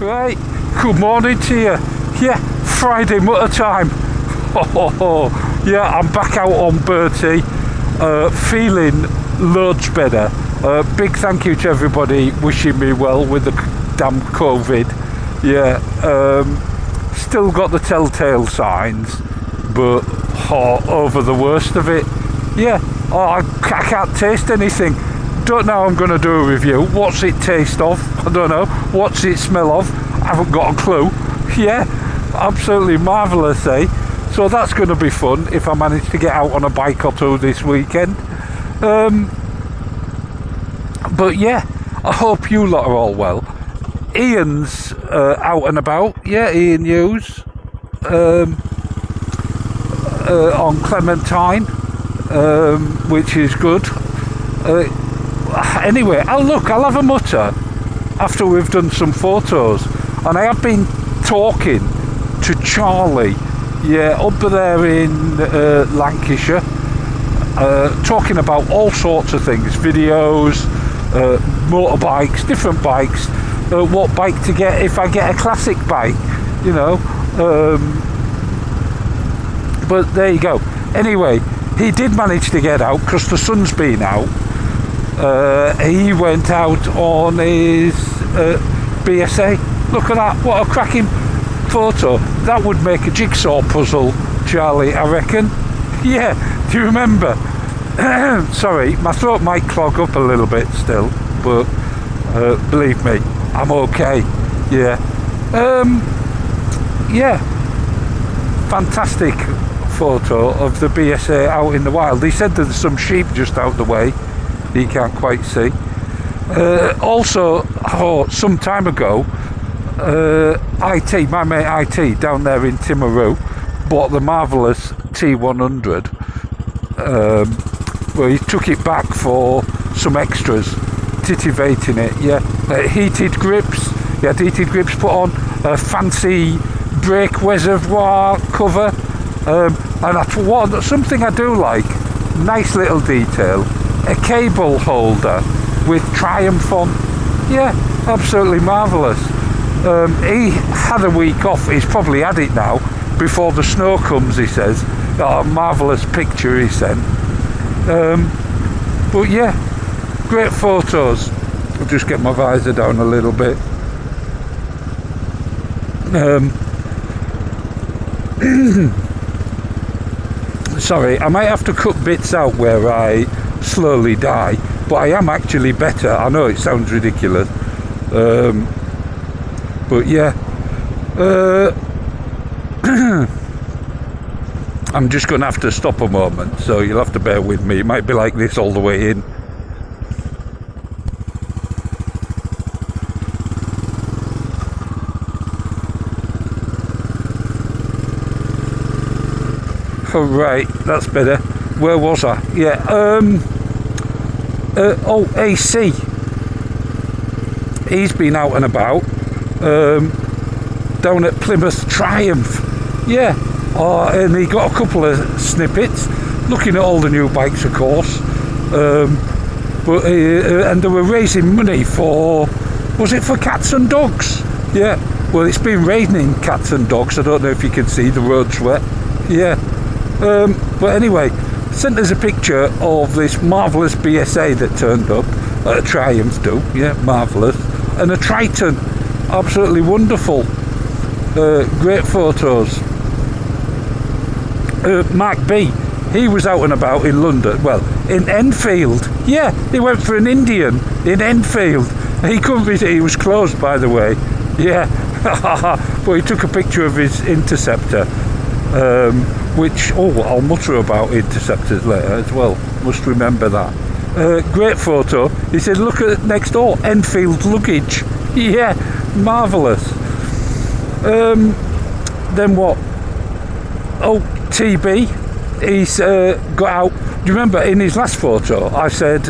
Right, good morning to you. Yeah, Friday Mutter time. Yeah, I'm back out on Bertie, feeling loads better. Big thank you to everybody wishing me well with the damn COVID. Yeah, still got the telltale signs, but over the worst of it. Yeah, I can't taste anything. Don't know how I'm going to do a review. What's it taste of? I don't know. What's it smell of? I haven't got a clue. Yeah, absolutely marvellous, eh? So that's going to be fun if I manage to get out on a bike or two this weekend. But yeah, I hope you lot are all well. Ian's out and about. Yeah, Ian Hughes on Clementine, which is good. Anyway, I'll have a mutter after we've done some photos. And I have been talking to Charlie, yeah, up there in Lancashire, talking about all sorts of things, videos, motorbikes, different bikes, what bike to get if I get a classic bike, you know. But there you go. Anyway, he did manage to get out because the sun's been out. He went out on his BSA. Look at that, what a cracking photo. That would make a jigsaw puzzle, Charlie, I reckon. Yeah, do you remember? Sorry, my throat might clog up a little bit still, but believe me, I'm okay. Yeah. Yeah, fantastic photo of the BSA out in the wild. He said there's some sheep just out the way. You can't quite see. Also, some time ago, IT, my mate IT down there in Timaru, bought the marvellous T100. Well, he took it back for some extras, titivating it. Yeah, heated grips. He had heated grips put on, a fancy brake reservoir cover, and something I do like, nice little detail. A cable holder with Triumph on. Yeah, absolutely marvellous. He had a week off. He's probably had it now before the snow comes, he says. Oh, marvellous picture he sent. But yeah, great photos. I'll just get my visor down a little bit. Sorry, I might have to cut bits out where I slowly die, but I am actually better. I know it sounds ridiculous, but yeah, I'm just gonna have to stop a moment, so you'll have to bear with me. It might be like this all the way in. Oh, right, that's better. Where was I? Yeah, AC. He's been out and about, down at Plymouth Triumph. Yeah, and he got a couple of snippets, looking at all the new bikes, of course. But and they were raising money for, was it for cats and dogs? Yeah, well, it's been raining cats and dogs. I don't know if you can see, the road's wet. Yeah. But anyway, sent us a picture of this marvellous BSA that turned up, a Triumph too, yeah, marvellous, and a Triton, absolutely wonderful, great photos. Mark B, he was out and about in London, well, in Enfield, yeah, he went for an Indian in Enfield. He couldn't visit, he was closed, by the way, yeah, but he took a picture of his Interceptor. Which, I'll mutter about Interceptors later as well, must remember that. Great photo. He said, look at next door, Enfield luggage. Yeah, marvellous. Then what? Oh, TB, he's got out. Do you remember in his last photo I said,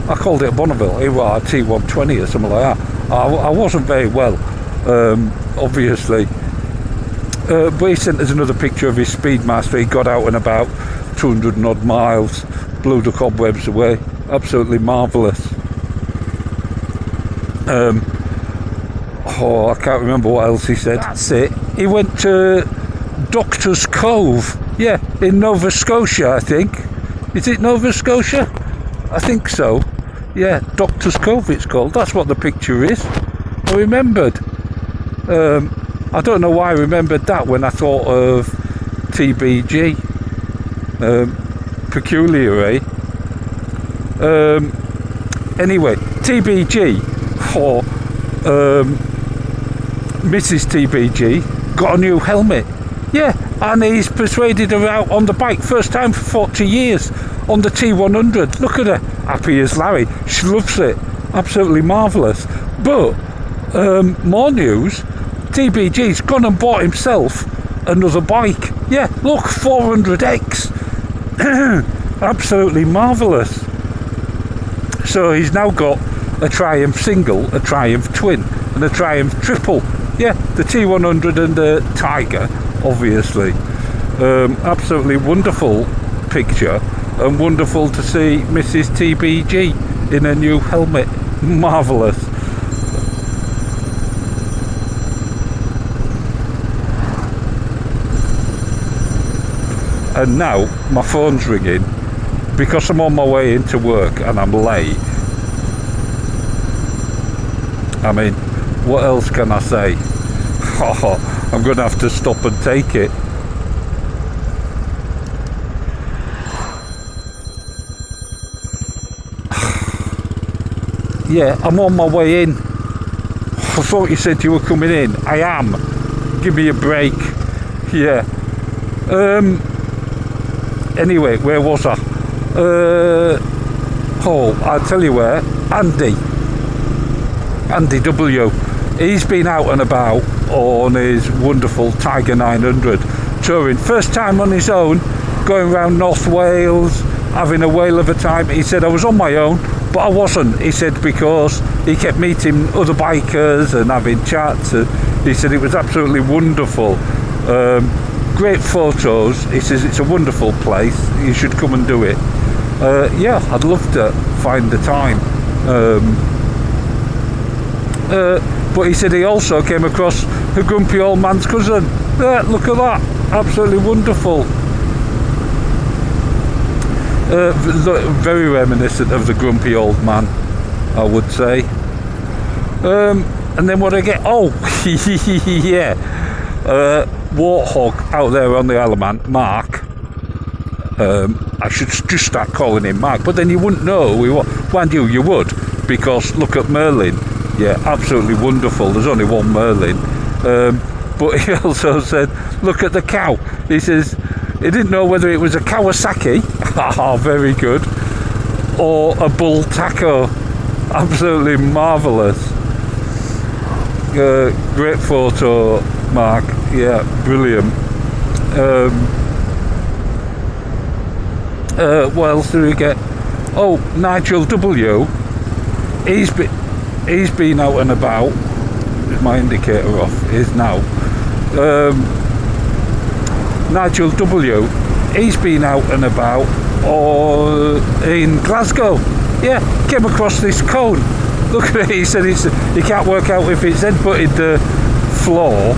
I called it a Bonneville, it was a T120 or something like that. I wasn't very well, obviously. But he sent us another picture of his Speedmaster. He got out and about 200 and odd miles, blew the cobwebs away. Absolutely marvellous. Oh, I can't remember what else he said. That's it. He went to Doctor's Cove. Yeah, in Nova Scotia, I think. Is it Nova Scotia? I think so. Yeah, Doctor's Cove it's called. That's what the picture is. I remembered. I don't know why I remembered that when I thought of TBG. Peculiar, eh? Anyway, TBG for Mrs. TBG got a new helmet. Yeah, and he's persuaded her out on the bike. First time for 40 years on the T100. Look at her. Happy as Larry. She loves it. Absolutely marvellous. But, more news. TBG's gone and bought himself another bike. Yeah, look, 400X. Absolutely marvellous. So he's now got a Triumph single, a Triumph twin, and a Triumph triple. Yeah, the T100 and the Tiger, obviously. Absolutely wonderful picture, and wonderful to see Mrs. TBG in a new helmet. Marvellous. And now my phone's ringing because I'm on my way into work and I'm late. I mean, what else can I say? Oh, I'm going to have to stop and take it. Yeah, I'm on my way in. I thought you said you were coming in. I am. Give me a break. Yeah. Anyway, where was I? Oh, I'll tell you where. Andy W. He's been out and about on his wonderful Tiger 900 touring. First time on his own, going around North Wales, having a whale of a time. He said, I was on my own, but I wasn't. He said, because he kept meeting other bikers and having chats. And he said it was absolutely wonderful. Great photos. He says it's a wonderful place. You should come and do it. Yeah, I'd love to find the time. But he said he also came across a grumpy old man's cousin. Look at that. Absolutely wonderful. Very reminiscent of the grumpy old man, I would say. And then what I get? Oh, yeah. Warthog out there on the Isle of Man, Mark. I should just start calling him Mark, but then you wouldn't know who he was. Mind you would, because look at Merlin. Yeah, absolutely wonderful. There's only one Merlin. But he also said, look at the cow. He says he didn't know whether it was a Kawasaki, very good, or a Bull Taco. Absolutely marvellous. Great photo, Mark. Yeah, brilliant. What else do we get? Oh, Nigel W. He's been out and about. Is my indicator off? Is now. Nigel W. He's been out and about in Glasgow. Yeah, came across this cone. Look at it. He said he can't work out if it's headbutted the floor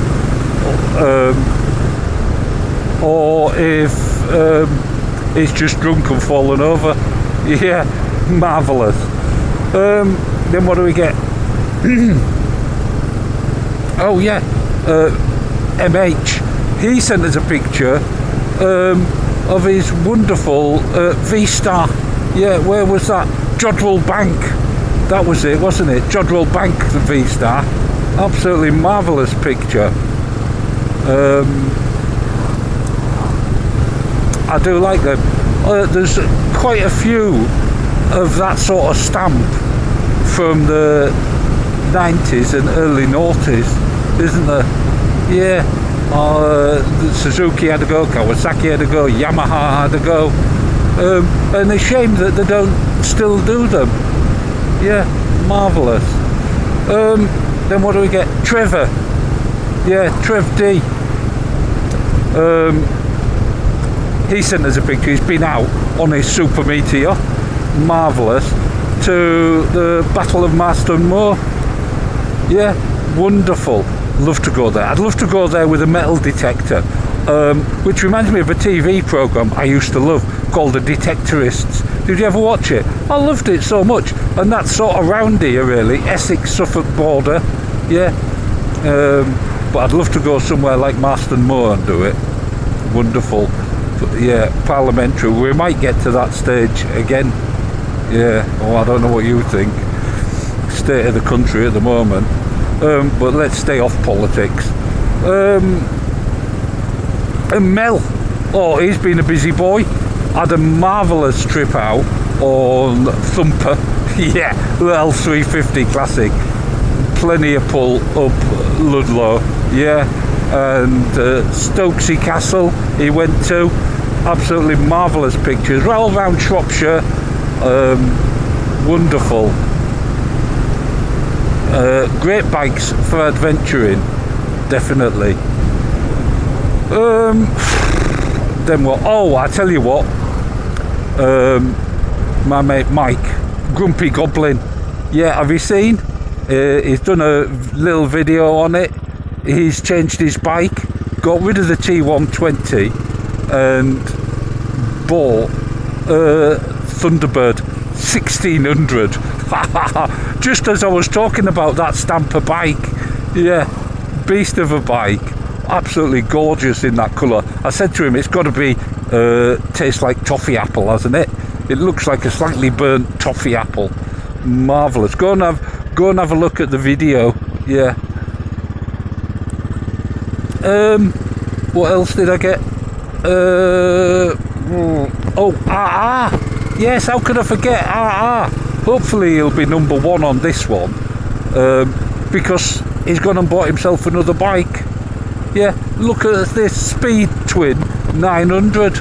or if it's just drunk and fallen over. Yeah, marvellous. Then what do we get? Oh yeah, MH. He sent us a picture of his wonderful V-Star. Yeah, where was that? Jodrell Bank. That was it, wasn't it? Jodrell Bank, the V-Star. Absolutely marvellous picture. I do like them. There's quite a few of that sort of stamp from the 90s and early noughties, isn't there? Yeah. Suzuki had a go, Kawasaki had a go, Yamaha had a go. And it's a shame that they don't still do them. Yeah, marvellous. Then what do we get? Trevor. Yeah, Trev D. He sent us a picture. He's been out on his Super Meteor. Marvellous. To the Battle of Marston Moor. Yeah, wonderful. Love to go there. I'd love to go there with a metal detector, which reminds me of a TV program I used to love called The Detectorists. Did you ever watch it? I loved it so much. And that's sort of round here, really. Essex, Suffolk border. Yeah. But I'd love to go somewhere like Marston Moor and do it. Wonderful. But yeah, parliamentary. We might get to that stage again. Yeah. Oh, I don't know what you think. State of the country at the moment. But let's stay off politics. And Mel, oh, he's been a busy boy. Had a marvellous trip out on Thumper. Yeah, the L350 Classic. Plenty of pull up Ludlow. Yeah, and Stokesay Castle he went to. Absolutely marvellous pictures. All round Shropshire. Wonderful. Great bikes for adventuring, definitely. Then what? Oh, I tell you what. My mate Mike, Grumpy Goblin. Yeah, have you seen? He's done a little video on it. He's changed his bike, got rid of the T120, and bought Thunderbird 1600. Just as I was talking about that Stamper bike. Yeah, beast of a bike. Absolutely gorgeous in that colour. I said to him, it's got to be tastes like toffee apple, hasn't it? It looks like a slightly burnt toffee apple. Marvellous. Go and have a look at the video. Yeah. What else did I get? Yes, how could I forget? Hopefully he'll be number one on this one, because he's gone and bought himself another bike. Yeah, look at this Speed Twin 900.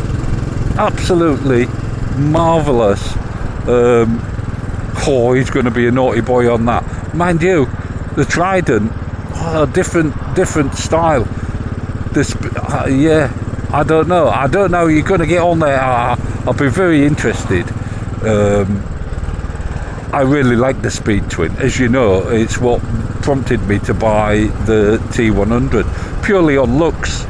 Absolutely marvellous. He's going to be a naughty boy on that. Mind you, the Trident, different style. Yeah, I don't know. You're going to get on there. I'll be very interested. I really like the Speed Twin. As you know, it's what prompted me to buy the T100, purely on looks.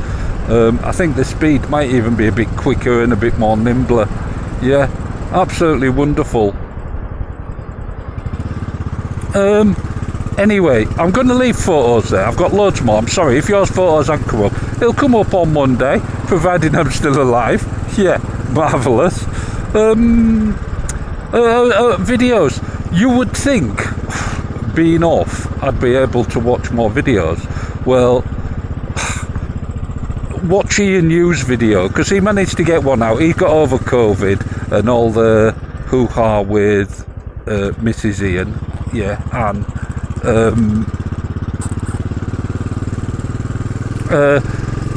I think the speed might even be a bit quicker and a bit more nimbler. Yeah, absolutely wonderful. Anyway, I'm going to leave photos there. I've got loads more. I'm sorry if yours photos haven't come up. It'll come up on Monday, providing I'm still alive. Yeah, marvellous. Videos. You would think, being off, I'd be able to watch more videos. Well, watch Ian Hughes' video, because he managed to get one out. He got over COVID and all the hoo-ha with Mrs. Ian. Yeah, Anne.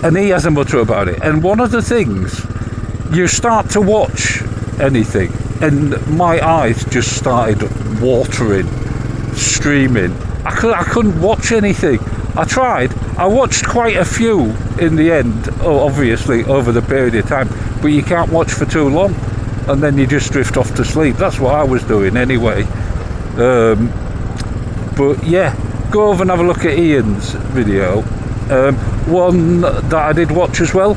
And he has a mutter about it. And one of the things, you start to watch anything, and my eyes just started watering, streaming. I couldn't watch anything. I tried. I watched quite a few in the end, obviously over the period of time, but you can't watch for too long, and then you just drift off to sleep. That's what I was doing anyway. But yeah, go over and have a look at Ian's video. One that I did watch as well,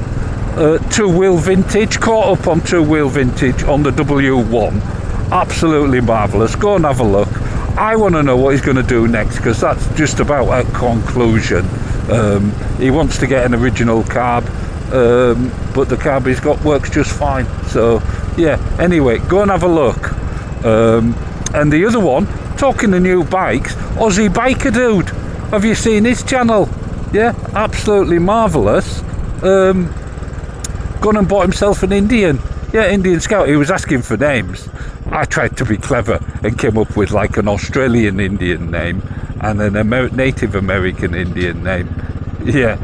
two-wheel vintage, caught up on two-wheel vintage on the W1. Absolutely marvellous. Go and have a look. I want to know what he's going to do next, because that's just about at conclusion. He wants to get an original carb, but the carb he's got works just fine. So yeah, anyway, go and have a look. And the other one, talking of new bikes, Aussie Biker Dude, have you seen his channel? Yeah, absolutely marvellous. Gone and bought himself an Indian. Yeah, Indian Scout. He was asking for names. I tried to be clever and came up with like an Australian Indian name and an Native American Indian name. Yeah,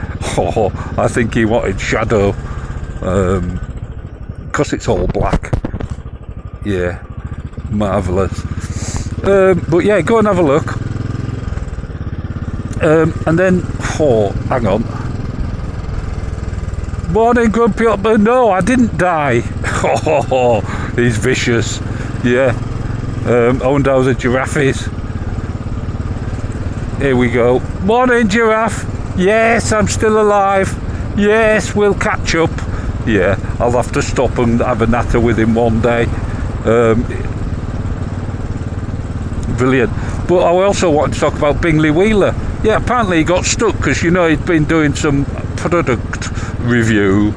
I think he wanted Shadow, because it's all black. Yeah, marvellous. But yeah, go and have a look. And then, hang on. Morning, Grumpy Upman. No, I didn't die. He's vicious. Yeah. Owned house of giraffes. Here we go. Morning, Giraffe. Yes, I'm still alive. Yes, we'll catch up. Yeah, I'll have to stop and have a natter with him one day. Brilliant. But I also want to talk about Bingley Wheeler. Yeah, apparently he got stuck because, you know, he'd been doing some product review.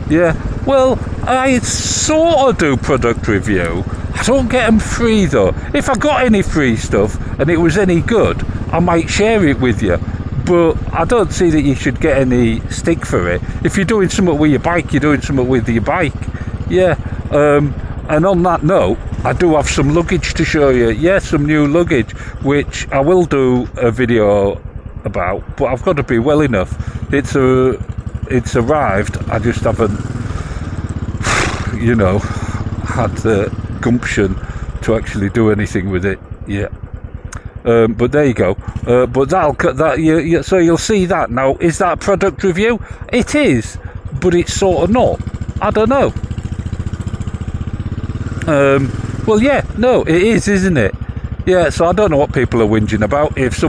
Yeah, well, I sort of do product review. I don't get them free though. If I got any free stuff and it was any good, I might share it with you. But I don't see that you should get any stick for it. If you're doing something with your bike, you're doing something with your bike. Yeah, and on that note, I do have some luggage to show you. Yeah, some new luggage, which I will do a video about, but I've got to be well enough. It's arrived, I just haven't, you know, had the gumption to actually do anything with it yet. But there you go. But so you'll see that now. Is that a product review? It is, but it's sort of not. I don't know. Well, yeah, no, it is, isn't it? Yeah, so I don't know what people are whinging about. If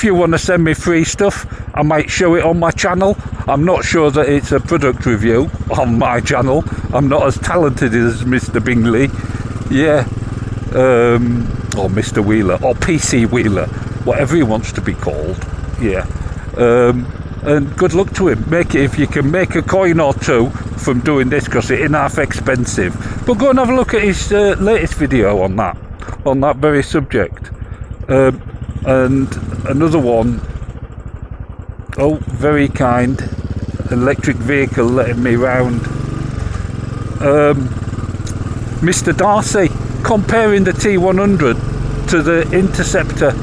you want to send me free stuff, I might show it on my channel. I'm not sure that it's a product review on my channel. I'm not as talented as Mr. Bingley. Yeah. Or Mr. Wheeler, or PC Wheeler, whatever he wants to be called. Yeah. And good luck to him. If you can make a coin or two from doing this, because it ain't half expensive. But go and have a look at his latest video on that very subject. And another one, oh, very kind, electric vehicle letting me round. Mr. Darcy, comparing the T100 to the Interceptor.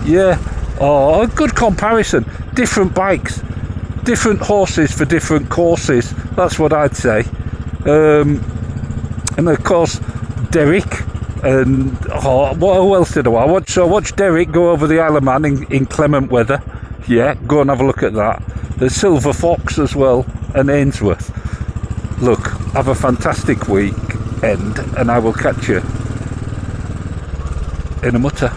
Yeah, oh, a good comparison. Different bikes, different horses for different courses. That's what I'd say. And of course, Derek. And what else did I watch? So I watched Derek go over the Isle of Man in clement weather. Yeah, go and have a look at that. There's Silver Fox as well, and Ainsworth. Look, have a fantastic weekend, and I will catch you in a mutter.